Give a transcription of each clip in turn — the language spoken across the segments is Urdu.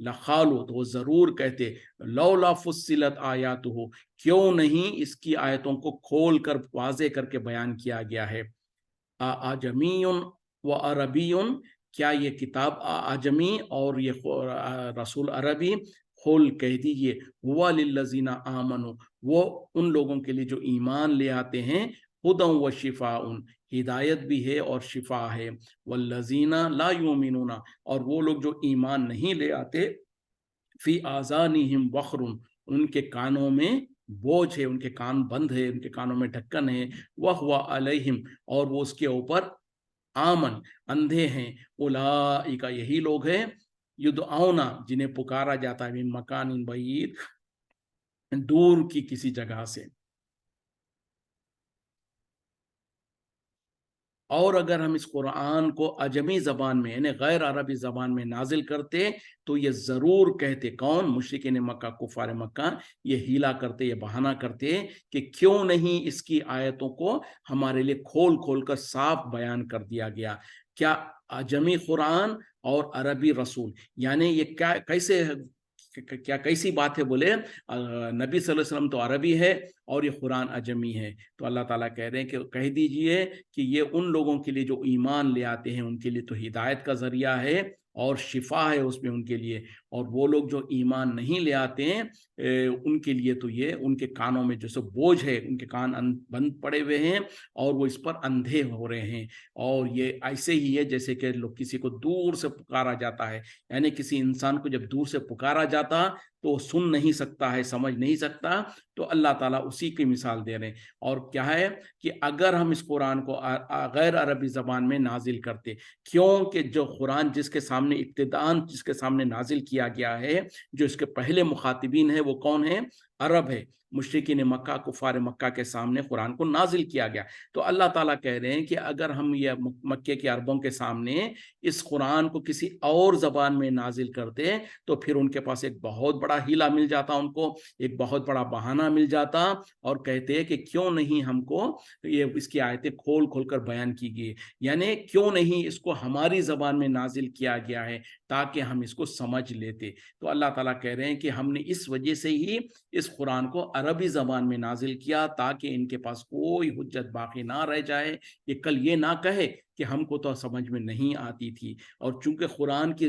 لخالو، تو وہ ضرور کہتے لولا فصلت آیاتہ، کیوں نہیں اس کی آیتوں کو کھول کر واضح کر کے بیان کیا گیا ہے. اعجمی و عربی، کیا یہ کتاب اعجمی اور یہ رسول عربی؟ قل کہہ دیجئے ہوا للذین آمنوا، وہ ان لوگوں کے لیے جو ایمان لے آتے ہیں، ہدی و شفاء، ہدایت بھی ہے اور شفا ہے. والذین لا یؤمنون، اور وہ لوگ جو ایمان نہیں لے آتے، فی آذانہم وقر، ان کے کانوں میں بوجھ ہے، ان کے کان بند ہے، ان کے کانوں میں ڈھکن ہے. وہو علیہم، اور وہ اس کے اوپر آمن، اندھے ہیں. اولئک، یہی لوگ ہیں، یدعون، جنہیں پکارا جاتا ہے، من مکان بعید، دور کی کسی جگہ سے. اور اگر ہم اس قرآن کو عجمی زبان میں یعنی غیر عربی زبان میں نازل کرتے تو یہ ضرور کہتے، کون؟ مشرکین مکہ، کفار مکہ، یہ ہیلا کرتے، یہ بہانہ کرتے کہ کیوں نہیں اس کی آیتوں کو ہمارے لیے کھول کھول کر صاف بیان کر دیا گیا. کیا عجمی قرآن اور عربی رسول، یعنی یہ کیسی بات ہے؟ بولے نبی صلی اللہ علیہ وسلم تو عربی ہے اور یہ قرآن عجمی ہے. تو اللہ تعالیٰ کہہ رہے ہیں کہ کہہ دیجئے کہ یہ ان لوگوں کے لیے جو ایمان لے آتے ہیں، ان کے لیے تو ہدایت کا ذریعہ ہے اور شفا ہے اس میں ان کے لیے. اور وہ لوگ جو ایمان نہیں لے آتے ہیں ان کے لیے تو یہ ان کے کانوں میں جو سو بوجھ ہے، ان کے کان بند پڑے ہوئے ہیں اور وہ اس پر اندھے ہو رہے ہیں. اور یہ ایسے ہی ہے جیسے کہ لوگ کسی کو دور سے پکارا جاتا ہے، یعنی کسی انسان کو جب دور سے پکارا جاتا تو وہ سن نہیں سکتا ہے، سمجھ نہیں سکتا. تو اللہ تعالیٰ اسی کی مثال دے رہے ہیں. اور کیا ہے کہ اگر ہم اس قرآن کو غیر عربی زبان میں نازل کرتے، کیونکہ جو قرآن جس کے سامنے ابتداءً جس کے سامنے نازل کیا گیا ہے، جو اس کے پہلے مخاطبین ہیں، وہ کون ہیں؟ عرب ہے. مشرکین مکہ، کفار مکہ کے سامنے قرآن کو نازل کیا گیا. تو اللہ تعالیٰ کہہ رہے ہیں کہ اگر ہم یہ مکے کے عربوں کے سامنے اس قرآن کو کسی اور زبان میں نازل کرتے تو پھر ان کے پاس ایک بہت بڑا ہیلا مل جاتا، ان کو ایک بہت بڑا بہانہ مل جاتا، اور کہتے کہ کیوں نہیں ہم کو یہ اس کی آیتیں کھول کھول کر بیان کی گئی، یعنی کیوں نہیں اس کو ہماری زبان میں نازل کیا گیا ہے تاکہ ہم اس کو سمجھ لیتے. تو اللہ تعالیٰ کہہ رہے ہیں کہ ہم نے اس وجہ سے ہی اس قرآن کو عربی زبان میں نازل کیا تاکہ ان کے پاس کوئی حجت باقی نہ رہ جائے، یہ کل یہ نہ کہے کہ ہم کو تو سمجھ میں نہیں آتی تھی. اور چونکہ قرآن کی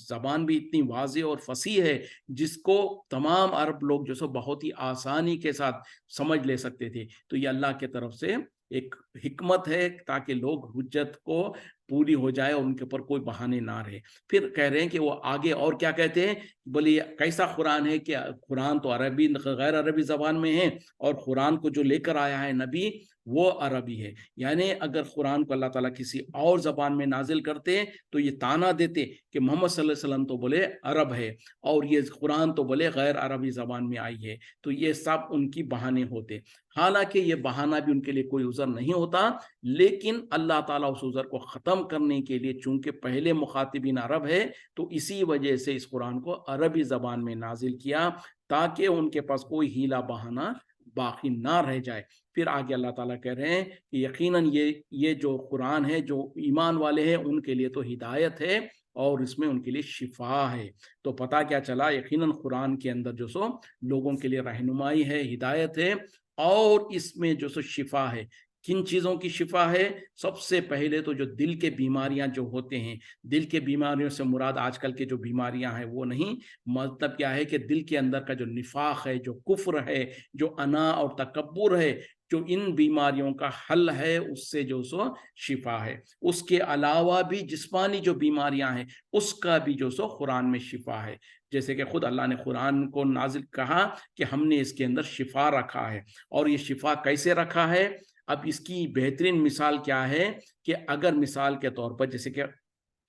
زبان بھی اتنی واضح اور فصیح ہے جس کو تمام عرب لوگ جو سو بہت ہی آسانی کے ساتھ سمجھ لے سکتے تھے، تو یہ اللہ کی طرف سے ایک حکمت ہے تاکہ لوگ حجت کو پوری ہو جائے اور ان کے اوپر کوئی بہانے نہ رہے. پھر کہہ رہے ہیں کہ وہ آگے اور کیا کہتے ہیں، بولے کیسا قرآن ہے کہ قرآن تو عربی غیر عربی زبان میں ہے اور قرآن کو جو لے کر آیا ہے نبی وہ عربی ہے. یعنی اگر قرآن کو اللہ تعالیٰ کسی اور زبان میں نازل کرتے تو یہ تانا دیتے کہ محمد صلی اللہ علیہ وسلم تو بولے عرب ہے اور یہ قرآن تو بولے غیر عربی زبان میں آئی ہے. تو یہ سب ان کی بہانے ہوتے. حالانکہ یہ بہانہ بھی ان کے لیے کوئی عذر نہیں ہوتا، لیکن اللہ تعالیٰ اس عذر کو ختم کرنے کے لیے چونکہ پہلے مخاطبین عرب ہے تو اسی وجہ سے اس قرآن کو عربی زبان میں نازل کیا تاکہ ان کے پاس کوئی ہیلا بہانہ باقی نہ رہ جائے. پھر آگے اللہ تعالیٰ کہہ رہے ہیں کہ یقیناً یہ جو قرآن ہے جو ایمان والے ہیں ان کے لیے تو ہدایت ہے اور اس میں ان کے لیے شفا ہے. تو پتہ کیا چلا، یقیناً قرآن کے اندر جو سو لوگوں کے لیے رہنمائی ہے، ہدایت ہے، اور اس میں جو سو شفا ہے. کن چیزوں کی شفا ہے؟ سب سے پہلے تو جو دل کے بیماریاں جو ہوتے ہیں، دل کے بیماریوں سے مراد آج کل کے جو بیماریاں ہیں وہ نہیں، مطلب کیا ہے کہ دل کے اندر کا جو نفاق ہے، جو کفر ہے، جو انا اور تکبر ہے، جو ان بیماریوں کا حل ہے، اس سے جو سو شفا ہے. اس کے علاوہ بھی جسمانی جو بیماریاں ہیں اس کا بھی جو سو قرآن میں شفا ہے. جیسے کہ خود اللہ نے قرآن کو نازل کہا کہ ہم نے اس کے اندر شفا رکھا ہے. اور یہ شفا کیسے رکھا ہے؟ اب اس کی بہترین مثال کیا ہے کہ اگر مثال کے طور پر جیسے کہ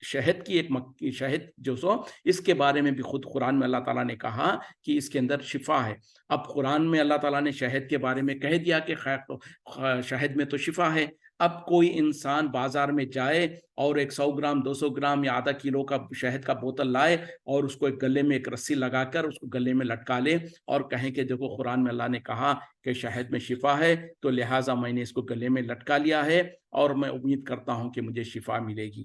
شہد کی شہد جو سو اس کے بارے میں بھی خود قرآن میں اللہ تعالیٰ نے کہا کہ اس کے اندر شفا ہے. اب قرآن میں اللہ تعالیٰ نے شہد کے بارے میں کہہ دیا کہ شہد میں تو شفا ہے. اب کوئی انسان بازار میں جائے اور 100 گرام 200 گرام یا آدھا کلو کا شہد کا بوتل لائے اور اس کو ایک گلے میں ایک رسی لگا کر اس کو گلے میں لٹکا لے اور کہیں کہ دیکھو قرآن میں اللہ نے کہا کہ شہد میں شفا ہے تو لہٰذا میں نے اس کو گلے میں لٹکا لیا ہے اور میں امید کرتا ہوں کہ مجھے شفا ملے گی.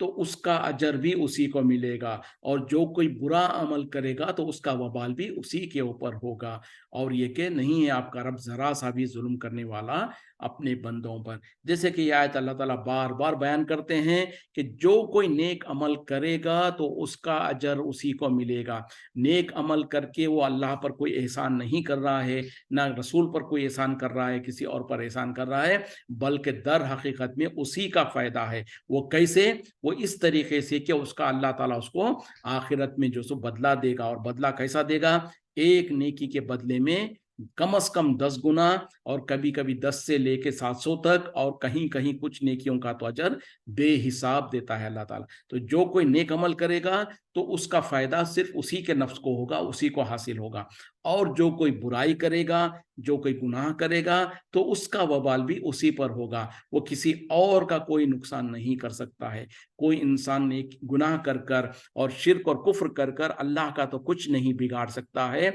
تو اس کا اجر بھی اسی کو ملے گا، اور جو کوئی برا عمل کرے گا تو اس کا وبال بھی اسی کے اوپر ہوگا۔ اور یہ کہ نہیں ہے آپ کا رب ذرا سا بھی ظلم کرنے والا اپنے بندوں پر۔ جیسے کہ یہ آیت اللہ تعالیٰ بار بار بیان کرتے ہیں کہ جو کوئی نیک عمل کرے گا تو اس کا اجر اسی کو ملے گا۔ نیک عمل کر کے وہ اللہ پر کوئی احسان نہیں کر رہا ہے، نہ رسول پر کوئی احسان کر رہا ہے، کسی اور پر احسان کر رہا ہے، بلکہ در حقیقت میں اسی کا فائدہ ہے۔ وہ کیسے؟ وہ اس طریقے سے کہ اس کا اللہ تعالیٰ اس کو آخرت میں جو سو بدلہ دے گا، اور بدلہ کیسا دے گا؟ ایک نیکی کے بدلے میں کم از کم 10 گنا، اور کبھی کبھی 10 سے لے کے 700 تک، اور کہیں کہیں کچھ نیکیوں کا تو اجر بے حساب دیتا ہے اللہ تعالیٰ۔ تو جو کوئی نیک عمل کرے گا تو اس کا فائدہ صرف اسی کے نفس کو ہوگا، اسی کو حاصل ہوگا، اور جو کوئی برائی کرے گا، جو کوئی گناہ کرے گا تو اس کا وبال بھی اسی پر ہوگا۔ وہ کسی اور کا کوئی نقصان نہیں کر سکتا ہے۔ کوئی انسان نیک گناہ کر کر اور شرک اور کفر کر کر اللہ کا تو کچھ نہیں بگاڑ سکتا ہے،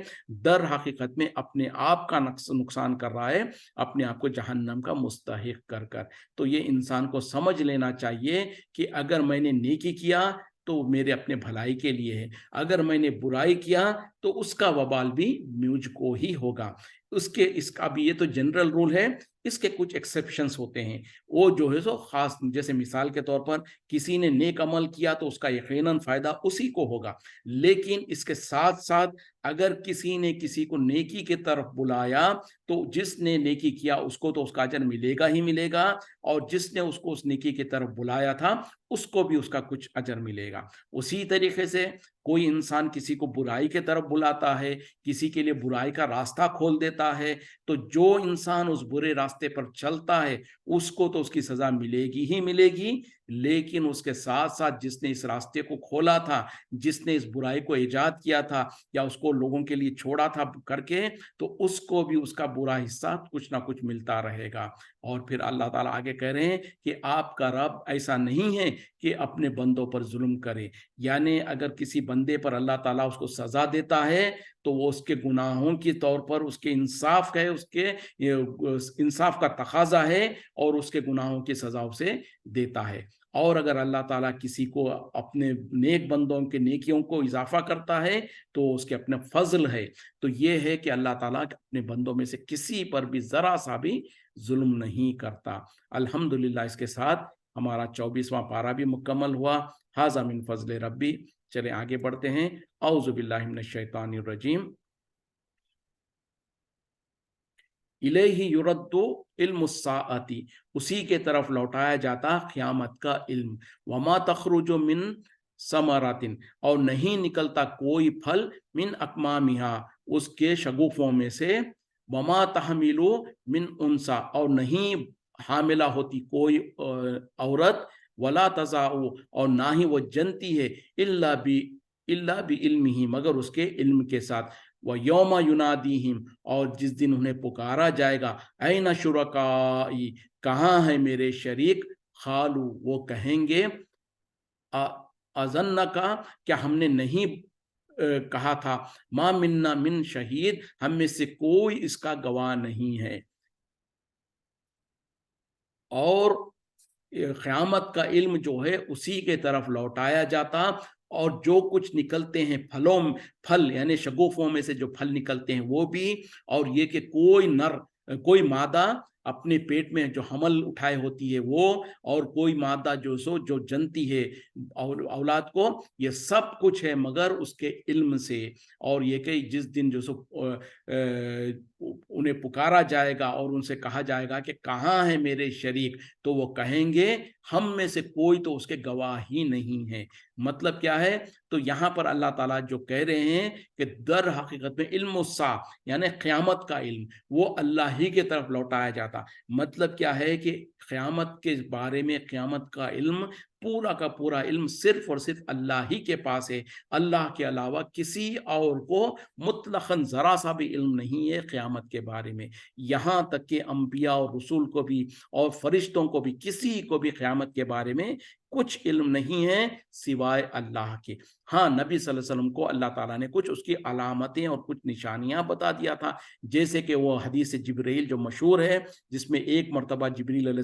در حقیقت میں اپنے آپ کا نقصان کر رہا ہے، اپنے آپ کو جہنم کا مستحق کر کر۔ تو یہ انسان کو سمجھ لینا چاہیے کہ اگر میں نے نیکی کیا تو میرے اپنے بھلائی کے لیے ہے، اگر میں نے برائی کیا تو اس کا وبال بھی مجھ کو ہی ہوگا۔ اس کا بھی یہ تو جنرل رول ہے، اس کے کچھ ایکسیپشنز ہوتے ہیں، وہ جو ہے سو خاص، جیسے مثال کے طور پر کسی نے نیک عمل کیا تو اس کا یقیناً فائدہ اسی کو ہوگا، لیکن اس کے ساتھ ساتھ اگر کسی نے کسی کو نیکی کی طرف بلایا تو جس نے نیکی کیا اس کو تو اس کا اجر ملے گا ہی ملے گا، اور جس نے اس کو اس نیکی کی طرف بلایا تھا اس کو بھی اس کا کچھ اجر ملے گا۔ اسی طریقے سے کوئی انسان کسی کو برائی کی طرف بلاتا ہے، کسی کے لیے برائی کا راستہ کھول دیتا ہے، تو جو انسان اس برے راستے پر چلتا ہے اس کو تو اس کی سزا ملے گی ہی ملے گی، لیکن اس کے ساتھ ساتھ جس نے اس راستے کو کھولا تھا، جس نے اس برائی کو ایجاد کیا تھا یا اس کو لوگوں کے لیے چھوڑا تھا کر کے، تو اس کو بھی اس کا برا حصہ کچھ نہ کچھ ملتا رہے گا۔ اور پھر اللہ تعالیٰ آگے کہہ رہے ہیں کہ آپ کا رب ایسا نہیں ہے کہ اپنے بندوں پر ظلم کرے، یعنی اگر کسی بندے پر اللہ تعالیٰ اس کو سزا دیتا ہے تو وہ اس کے گناہوں کے طور پر اس کے انصاف ہے، اس کے انصاف کا تقاضا ہے، اور اس کے گناہوں کی سزا اسے دیتا ہے۔ اور اگر اللہ تعالیٰ کسی کو اپنے نیک بندوں کے نیکیوں کو اضافہ کرتا ہے تو اس کے اپنے فضل ہے۔ تو یہ ہے کہ اللہ تعالیٰ اپنے بندوں میں سے کسی پر بھی ذرا سا بھی ظلم نہیں کرتا۔ الحمدللہ اس کے ساتھ ہمارا 24واں پارہ بھی مکمل ہوا۔ ھذا من فضل ربی۔ چلیں آگے بڑھتے ہیں۔ اعوذ باللہ من الشیطان الرجیم۔ الیہ یرد علم الساعۃ، اسی کے طرف لوٹایا جاتا قیامت کا علم۔ وما تخرج من ثمرۃ، اور نہیں نکلتا کوئی پھل من اکمامہا، اس کے شگوفوں میں سے۔ وما تحمل من انثی، اور نہیں حاملہ ہوتی کوئی عورت۔ ولا تضع، اور نہ ہی وہ جنتی ہے، الا بعلمہ، مگر اس کے علم کے ساتھ۔ وَيَوْمَ يُنَادِيهِمْ، اور جس دن انہیں پکارا جائے گا، اَيْنَ شُرَكَائِي، کہاں ہیں میرے شریک؟ قَالُوا، وہ کہیں گے، أَظَنَّكَ، کیا ہم نے نہیں کہا تھا، مَا مِنَّا مِن شہید، ہم میں سے کوئی اس کا گواہ نہیں ہے۔ اور قیامت کا علم جو ہے اسی کے طرف لوٹایا جاتا، اور جو کچھ نکلتے ہیں پھل یعنی شگوفوں میں سے جو پھل نکلتے ہیں وہ بھی، اور یہ کہ کوئی مادہ اپنے پیٹ میں جو حمل اٹھائے ہوتی ہے وہ، اور کوئی مادہ جو جنتی ہے اولاد کو، یہ سب کچھ ہے مگر اس کے علم سے۔ اور یہ کہ جس دن انہیں پکارا جائے گا اور ان سے کہا جائے گا کہ کہاں ہے میرے شریک، تو وہ کہیں گے ہم میں سے کوئی تو اس کے گواہ ہی نہیں ہے۔ مطلب کیا ہے؟ تو یہاں پر اللہ تعالیٰ جو کہہ رہے ہیں کہ در حقیقت میں علم الساعہ یعنی قیامت کا علم وہ اللہ ہی کی طرف لوٹایا جاتا۔ مطلب کیا ہے کہ قیامت کے بارے میں، قیامت کا علم، پورا کا پورا علم صرف اور صرف اللہ ہی کے پاس ہے۔ اللہ کے علاوہ کسی اور کو مطلقاً ذرا سا بھی علم نہیں ہے قیامت کے بارے میں۔ یہاں تک کہ انبیاء اور رسول کو بھی اور فرشتوں کو بھی، کسی کو بھی قیامت کے بارے میں کچھ علم نہیں ہے سوائے اللہ کے۔ ہاں، نبی صلی اللہ علیہ وسلم کو اللہ تعالیٰ نے کچھ اس کی علامتیں اور کچھ نشانیاں بتا دیا تھا، جیسے کہ وہ حدیث جبریل جو مشہور ہے، جس میں ایک مرتبہ جبریل علیہ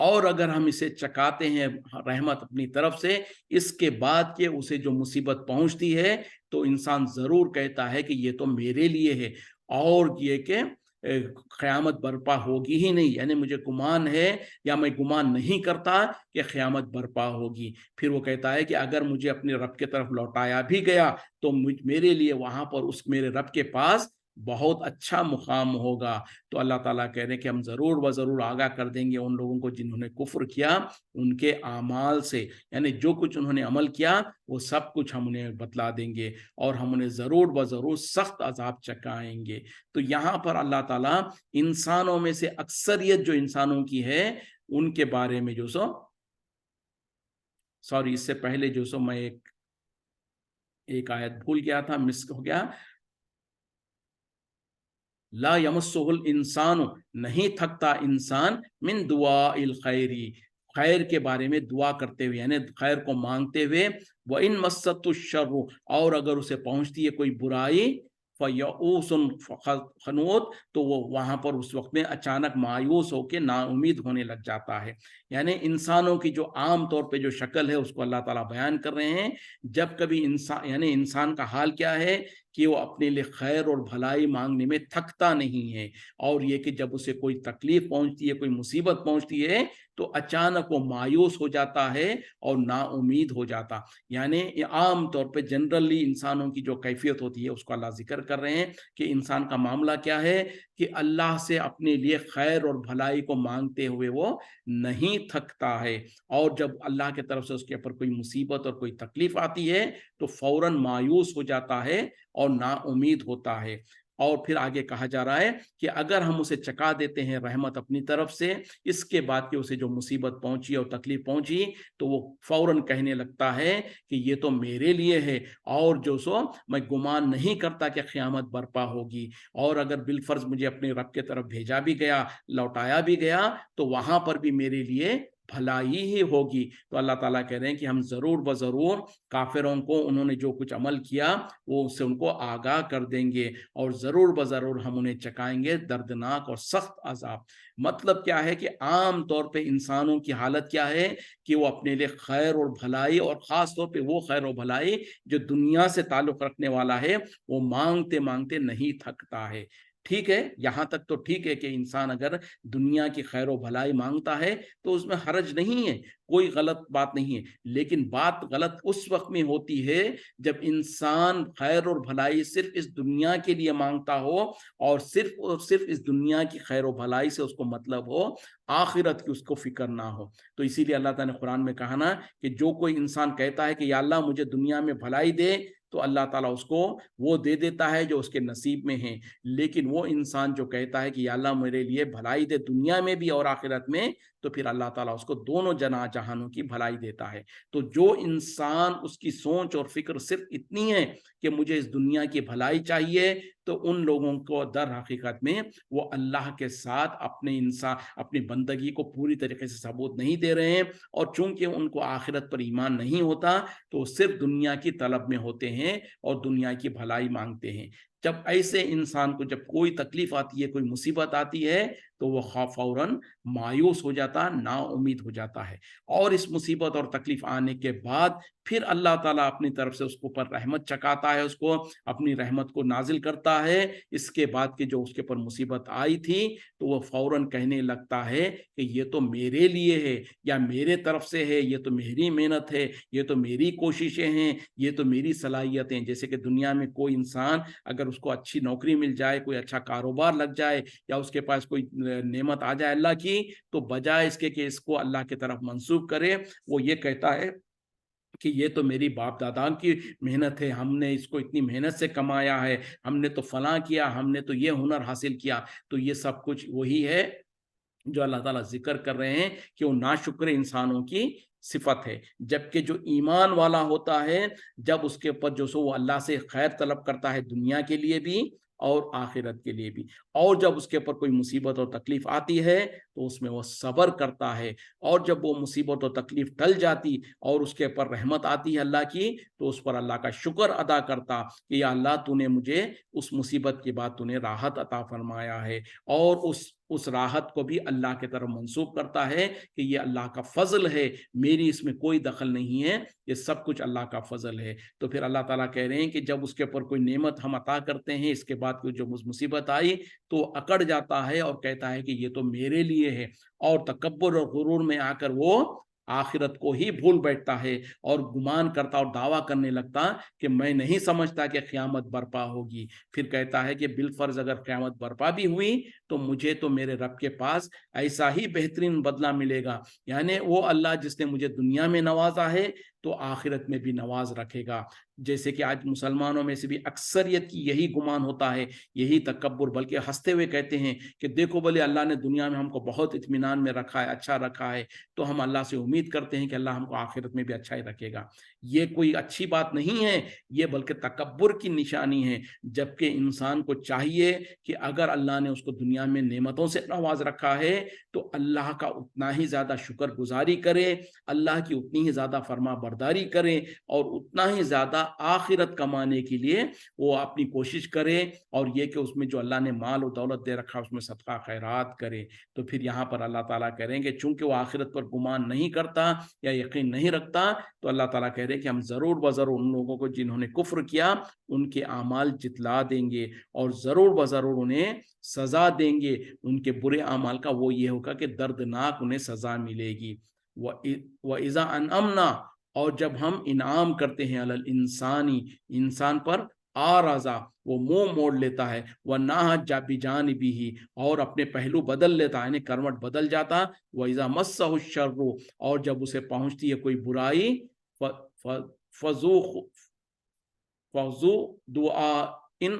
اور اگر ہم اسے چکاتے ہیں رحمت اپنی طرف سے، اس کے بعد کہ اسے جو مصیبت پہنچتی ہے تو انسان ضرور کہتا ہے کہ یہ تو میرے لیے ہے، اور یہ کہ قیامت برپا ہوگی ہی نہیں، یعنی مجھے گمان ہے یا میں گمان نہیں کرتا کہ قیامت برپا ہوگی۔ پھر وہ کہتا ہے کہ اگر مجھے اپنے رب کی طرف لوٹایا بھی گیا تو میرے لیے وہاں پر اس میرے رب کے پاس بہت اچھا مقام ہوگا۔ تو اللہ تعالیٰ کہہ رہے ہیں کہ ہم ضرور و ضرور آگاہ کر دیں گے ان لوگوں کو جنہوں نے کفر کیا، ان کے اعمال سے، یعنی جو کچھ انہوں نے عمل کیا وہ سب کچھ ہم انہیں بتلا دیں گے، اور ہم انہیں ضرور و ضرور سخت عذاب چکائیں گے۔ تو یہاں پر اللہ تعالیٰ انسانوں میں سے اکثریت جو انسانوں کی ہے ان کے بارے میں جو سو سوری اس سے پہلے جو سو میں ایک آیت بھول گیا تھا، مس ہو گیا۔ لا یمسہ الانسان، نہیں تھکتا انسان، من دعاء الخیر، خیر کے بارے میں دعا کرتے ہوئے، یعنی خیر کو مانگتے ہوئے۔ وَإِن مَسَّتْهُ الشَّرُّ، اور اگر اسے پہنچتی ہے کوئی برائی، فَيَئُوسٌ قنوط، تو وہ وہاں پر اس وقت میں اچانک مایوس ہو کے نا امید ہونے لگ جاتا ہے۔ یعنی انسانوں کی جو عام طور پہ جو شکل ہے اس کو اللہ تعالیٰ بیان کر رہے ہیں۔ جب کبھی انسان، یعنی انسان کا حال کیا ہے کہ وہ اپنے لیے خیر اور بھلائی مانگنے میں تھکتا نہیں ہے، اور یہ کہ جب اسے کوئی تکلیف پہنچتی ہے، کوئی مصیبت پہنچتی ہے تو اچانک وہ مایوس ہو جاتا ہے اور نا امید ہو جاتا۔ یعنی عام طور پہ جنرلی انسانوں کی جو کیفیت ہوتی ہے اس کو اللہ ذکر کر رہے ہیں کہ انسان کا معاملہ کیا ہے کہ اللہ سے اپنے لیے خیر اور بھلائی کو مانگتے ہوئے وہ نہیں تھکتا ہے، اور جب اللہ کی طرف سے اس کے اوپر کوئی مصیبت اور کوئی تکلیف آتی ہے تو فوراً مایوس ہو جاتا ہے اور نا امید ہوتا ہے۔ اور پھر آگے کہا جا رہا ہے کہ اگر ہم اسے چکا دیتے ہیں رحمت اپنی طرف سے، اس کے بعد کہ اسے جو مصیبت پہنچی اور تکلیف پہنچی تو وہ فوراً کہنے لگتا ہے کہ یہ تو میرے لیے ہے، اور جو سو میں گمان نہیں کرتا کہ قیامت برپا ہوگی، اور اگر بالفرض مجھے اپنے رب کے طرف بھیجا بھی گیا، لوٹایا بھی گیا، تو وہاں پر بھی میرے لیے بھلائی ہی ہوگی۔ تو اللہ تعالیٰ کہہ رہے ہیں کہ ہم ضرور بضرور کافروں کو انہوں نے جو کچھ عمل کیا وہ اس سے ان کو آگاہ کر دیں گے، اور ضرور بضرور ہم انہیں چکائیں گے دردناک اور سخت عذاب۔ مطلب کیا ہے کہ عام طور پہ انسانوں کی حالت کیا ہے کہ وہ اپنے لیے خیر اور بھلائی، اور خاص طور پہ وہ خیر و بھلائی جو دنیا سے تعلق رکھنے والا ہے، وہ مانگتے مانگتے نہیں تھکتا ہے۔ ٹھیک ہے، یہاں تک تو ٹھیک ہے کہ انسان اگر دنیا کی خیر و بھلائی مانگتا ہے تو اس میں حرج نہیں ہے، کوئی غلط بات نہیں ہے، لیکن بات غلط اس وقت میں ہوتی ہے جب انسان خیر اور بھلائی صرف اس دنیا کے لیے مانگتا ہو، اور صرف اس دنیا کی خیر و بھلائی سے اس کو مطلب ہو، آخرت کی اس کو فکر نہ ہو۔ تو اسی لیے اللہ تعالیٰ نے قرآن میں کہا نا کہ جو کوئی انسان کہتا ہے کہ یا اللہ مجھے دنیا میں بھلائی دے، تو اللہ تعالیٰ اس کو وہ دے دیتا ہے جو اس کے نصیب میں ہے، لیکن وہ انسان جو کہتا ہے کہ یا اللہ میرے لیے بھلائی دے دنیا میں بھی اور آخرت میں، تو پھر اللہ تعالیٰ اس کو دونوں جہانوں کی بھلائی دیتا ہے۔ تو جو انسان اس کی سوچ اور فکر صرف اتنی ہے کہ مجھے اس دنیا کی بھلائی چاہیے، تو ان لوگوں کو در حقیقت میں وہ اللہ کے ساتھ اپنی بندگی کو پوری طریقے سے ثبوت نہیں دے رہے ہیں، اور چونکہ ان کو آخرت پر ایمان نہیں ہوتا تو صرف دنیا کی طلب میں ہوتے ہیں اور دنیا کی بھلائی مانگتے ہیں۔ جب ایسے انسان کو جب کوئی تکلیف آتی ہے، کوئی مصیبت آتی ہے، تو وہ فوراً مایوس ہو جاتا، نا امید ہو جاتا ہے، اور اس مصیبت اور تکلیف آنے کے بعد پھر اللہ تعالیٰ اپنی طرف سے اس کو پر رحمت چکاتا ہے، اس کو اپنی رحمت کو نازل کرتا ہے۔ اس کے بعد کہ جو اس کے پر مصیبت آئی تھی تو وہ فوراً کہنے لگتا ہے کہ یہ تو میرے لیے ہے، یا میرے طرف سے ہے، یہ تو میری محنت ہے، یہ تو میری کوششیں ہیں، یہ تو میری صلاحیتیں۔ جیسے کہ دنیا میں کوئی انسان اگر اس کو اچھی نوکری مل جائے، کوئی اچھا کاروبار لگ جائے، یا اس کے پاس کوئی نعمت آ جائے اللہ کی، تو بجائے اس کے کہ اس کو اللہ کی طرف منسوب کرے، وہ یہ کہتا ہے کہ یہ تو میری باپ دادا کی محنت ہے، ہم نے اس کو اتنی محنت سے کمایا ہے، ہم نے تو فلاں کیا، ہم نے تو یہ ہنر حاصل کیا۔ تو یہ سب کچھ وہی ہے جو اللہ تعالیٰ ذکر کر رہے ہیں کہ وہ ناشکر انسانوں کی صفت ہے۔ جبکہ جو ایمان والا ہوتا ہے، جب اس کے اوپر جو سو وہ اللہ سے خیر طلب کرتا ہے دنیا کے لیے بھی اور آخرت کے لیے بھی. اور جب اس کے اوپر کوئی مصیبت اور تکلیف آتی ہے تو اس میں وہ صبر کرتا ہے, اور جب وہ مصیبت اور تکلیف ٹل جاتی اور اس کے اوپر رحمت آتی ہے اللہ کی, تو اس پر اللہ کا شکر ادا کرتا کہ یا اللہ تو نے مجھے اس مصیبت کے بعد تو نے راحت عطا فرمایا ہے, اور اس راحت کو بھی اللہ کی طرف منسوب کرتا ہے کہ یہ اللہ کا فضل ہے, میری اس میں کوئی دخل نہیں ہے, یہ سب کچھ اللہ کا فضل ہے. تو پھر اللہ تعالیٰ کہہ رہے ہیں کہ جب اس کے اوپر کوئی نعمت ہم عطا کرتے ہیں, اس کے بعد کوئی جو مصیبت آئی تو اکڑ جاتا ہے اور کہتا ہے کہ یہ تو میرے لیے ہے, اور تکبر اور غرور میں آ کر وہ آخرت کو ہی بھول بیٹھتا ہے اور گمان کرتا اور دعویٰ کرنے لگتا کہ میں نہیں سمجھتا کہ قیامت برپا ہوگی. پھر کہتا ہے کہ بالفرض اگر قیامت برپا بھی ہوئی تو مجھے تو میرے رب کے پاس ایسا ہی بہترین بدلہ ملے گا, یعنی وہ اللہ جس نے مجھے دنیا میں نوازا ہے تو آخرت میں بھی نواز رکھے گا. جیسے کہ آج مسلمانوں میں سے بھی اکثریت کی یہی گمان ہوتا ہے, یہی تکبر, بلکہ ہنستے ہوئے کہتے ہیں کہ دیکھو بولے اللہ نے دنیا میں ہم کو بہت اطمینان میں رکھا ہے, اچھا رکھا ہے, تو ہم اللہ سے امید کرتے ہیں کہ اللہ ہم کو آخرت میں بھی اچھا ہی رکھے گا. یہ کوئی اچھی بات نہیں ہے, یہ بلکہ تکبر کی نشانی ہے. جبکہ انسان کو چاہیے کہ اگر اللہ نے اس کو دنیا میں نعمتوں سے نواز رکھا ہے تو اللہ کا اتنا ہی زیادہ شکر گزاری کرے, اللہ کی اتنی ہی زیادہ فرما برداری کرے, اور اتنا ہی زیادہ آخرت کمانے کے لیے وہ اپنی کوشش کرے, اور یہ کہ اس میں جو اللہ نے مال و دولت دے رکھا اس میں صدقہ خیرات کرے. تو پھر یہاں پر اللہ تعالیٰ کہہ رہے ہیں کہ چونکہ وہ آخرت پر گمان نہیں کرتا یا یقین نہیں رکھتا, تو اللہ تعالیٰ کہہ رہے ہیں کہ ہم ضرور بضرور ان لوگوں کو جنہوں نے کفر کیا ان کے اعمال جتلا دیں گے, اور ضرور بضرور انہیں سزا دیں گے. ان کے برے اعمال کا وہ یہ ہوگا کہ دردناک انہیں سزا ملے گی. وَإِذَا أَنْعَمْنَا, اور جب ہم انعام کرتے ہیں علی الانسانی, انسان پر, آرزا, وہ منہ موڑ لیتا ہے, وَنَاحَجَّ بِجَانِبِهِ, اور اپنے پہلو بدل لیتا ہے, یعنی کروٹ بدل جاتا. وَإِذَا مَسَّهُ الشَّرُّ, اور جب اسے پہنچتی ہے کوئی برائی, فَذُو دعا ان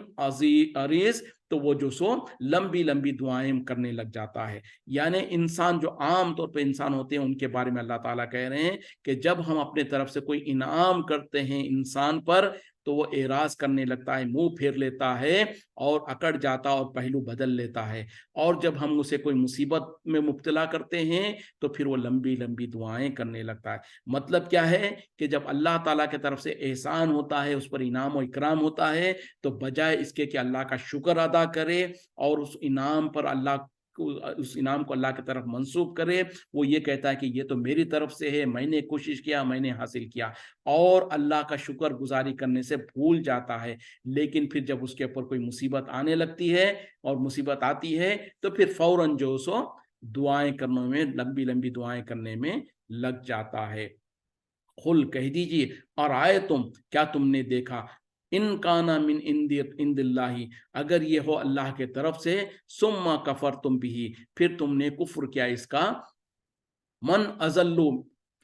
عریض, تو وہ جو سو لمبی لمبی دعائیں کرنے لگ جاتا ہے. یعنی انسان جو عام طور پہ انسان ہوتے ہیں ان کے بارے میں اللہ تعالیٰ کہہ رہے ہیں کہ جب ہم اپنے طرف سے کوئی انعام کرتے ہیں انسان پر تو وہ اعراض کرنے لگتا ہے, منہ پھیر لیتا ہے اور اکڑ جاتا اور پہلو بدل لیتا ہے. اور جب ہم اسے کوئی مصیبت میں مبتلا کرتے ہیں تو پھر وہ لمبی لمبی دعائیں کرنے لگتا ہے. مطلب کیا ہے کہ جب اللہ تعالیٰ کی طرف سے احسان ہوتا ہے, اس پر انعام و اکرام ہوتا ہے, تو بجائے اس کے کہ اللہ کا شکر ادا کرے اور اس انعام پر اس انعام کو اللہ کی طرف منسوب کرے, وہ یہ کہتا ہے کہ یہ تو میری طرف سے ہے, میں نے کوشش کیا, میں نے حاصل کیا, اور اللہ کا شکر گزاری کرنے سے بھول جاتا ہے. لیکن پھر جب اس کے اوپر کوئی مصیبت آنے لگتی ہے اور مصیبت آتی ہے تو پھر فوراً جو سو دعائیں کرنے میں, لمبی لمبی دعائیں کرنے میں لگ جاتا ہے. قل, کہہ دیجیے, اور آئے تم, کیا تم نے دیکھا, ان کانا من عند اللہ, اگر یہ ہو اللہ کے طرف سے, ثم کفرتم بھی, پھر تم نے کفر کیا اس کا, من اضل,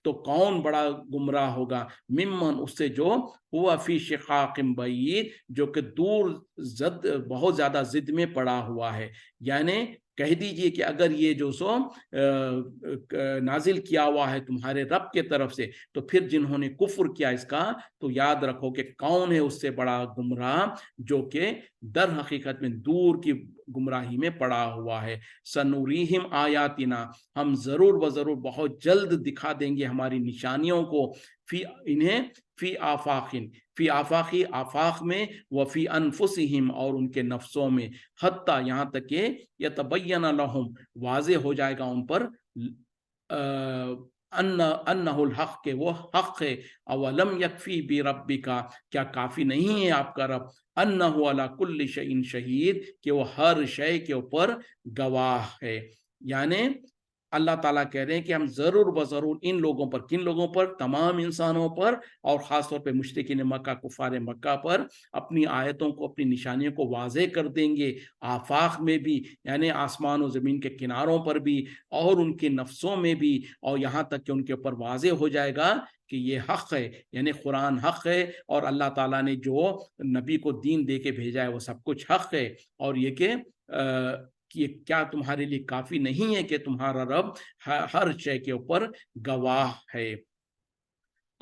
تو کون بڑا گمراہ ہوگا, ممن, اس سے جو ہوا فی شقاق بعید, جو کہ دور زد, بہت زیادہ ضد میں پڑا ہوا ہے. یعنی کہہ دیجئے کہ اگر یہ جو سو نازل کیا ہوا ہے تمہارے رب کے طرف سے, تو پھر جنہوں نے کفر کیا اس کا, تو یاد رکھو کہ کون ہے اس سے بڑا گمراہ, جو کہ در حقیقت میں دور کی گمراہی میں پڑا ہوا ہے. سنوریہم آیاتنا, ہم ضرور بضرور بہت جلد دکھا دیں گے ہماری نشانیوں کو, انہیں فی آفاقین, فی آفاقی, آفاق میں, وفی انفسہم, اور ان کے نفسوں میں, حتی, یہاں تک کہ یتبین لہم, واضح ہو جائے گا ان پر, انہ الحق, کے وہ حق ہے. اولم یکفی بربک, کیا کافی نہیں ہے آپ کا رب, انہ علی کل شیء شہید, کہ وہ ہر شے کے اوپر گواہ ہے. یعنی اللہ تعالیٰ کہہ رہے ہیں کہ ہم ضرور بضرور ان لوگوں پر, کن لوگوں پر, تمام انسانوں پر, اور خاص طور پہ مشرکین مکہ, کفار مکہ پر, اپنی آیتوں کو, اپنی نشانیوں کو واضح کر دیں گے, آفاق میں بھی, یعنی آسمان و زمین کے کناروں پر بھی, اور ان کے نفسوں میں بھی, اور یہاں تک کہ ان کے اوپر واضح ہو جائے گا کہ یہ حق ہے, یعنی قرآن حق ہے, اور اللہ تعالیٰ نے جو نبی کو دین دے کے بھیجا ہے وہ سب کچھ حق ہے. اور یہ کہ کیا تمہارے لیے کافی نہیں ہے کہ تمہارا رب ہر شے کے اوپر گواہ ہے.